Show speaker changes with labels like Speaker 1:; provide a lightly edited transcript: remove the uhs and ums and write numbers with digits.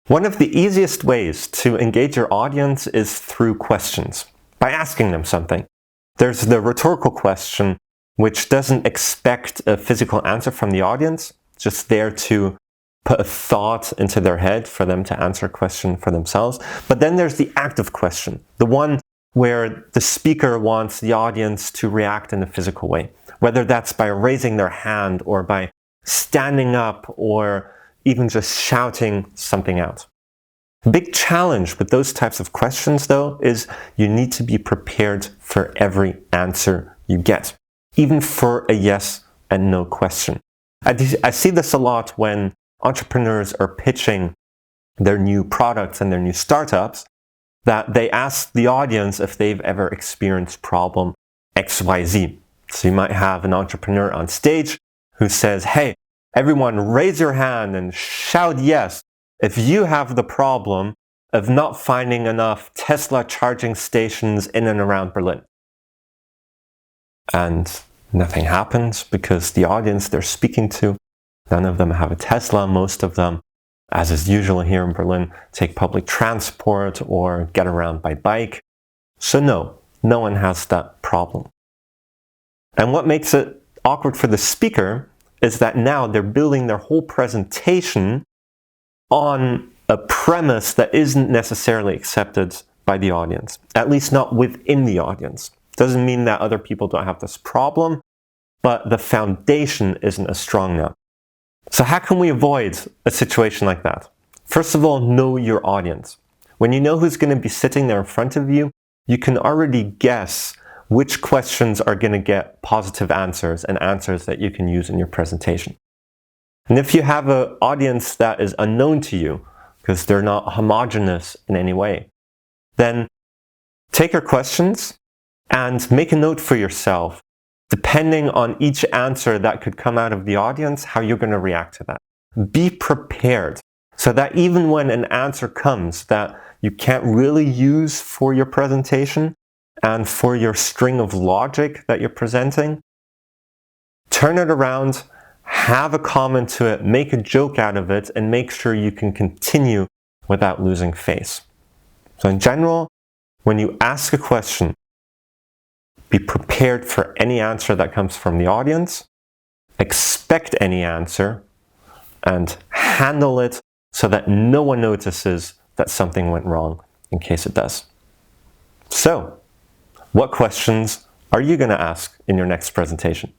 Speaker 1: One of the easiest ways to engage your audience is through questions, by asking them something. There's the rhetorical question, which doesn't expect a physical answer from the audience, just there to put a thought into their head for them to answer a question for themselves. But then there's the active question, the one where the speaker wants the audience to react in a physical way, whether that's by raising their hand or by standing up or even just shouting something out. The big challenge with those types of questions, though, is you need to be prepared for every answer you get, even for a yes and no question. I see this a lot when entrepreneurs are pitching their new products and their new startups, that they ask the audience if they've ever experienced problem XYZ. So you might have an entrepreneur on stage who says, hey, everyone raise your hand and shout yes if you have the problem of not finding enough Tesla charging stations in and around Berlin. And nothing happens because the audience they're speaking to, none of them have a Tesla. Most of them, as is usual here in Berlin, take public transport or get around by bike. So no one has that problem. And what makes it awkward for the speaker is that now they're building their whole presentation on a premise that isn't necessarily accepted by the audience, at least not within the audience. Doesn't mean that other people don't have this problem, but the foundation isn't as strong now. So how can we avoid a situation like that? First of all, know your audience. When you know who's going to be sitting there in front of you, you can already guess which questions are going to get positive answers and answers that you can use in your presentation. And if you have an audience that is unknown to you, because they're not homogeneous in any way, then take your questions and make a note for yourself, depending on each answer that could come out of the audience, how you're going to react to that. Be prepared so that even when an answer comes that you can't really use for your presentation and for your string of logic that you're presenting, turn it around, have a comment to it, make a joke out of it, and make sure you can continue without losing face. So in general, when you ask a question, be prepared for any answer that comes from the audience, expect any answer, and handle it so that no one notices that something went wrong in case it does. So, what questions are you going to ask in your next presentation?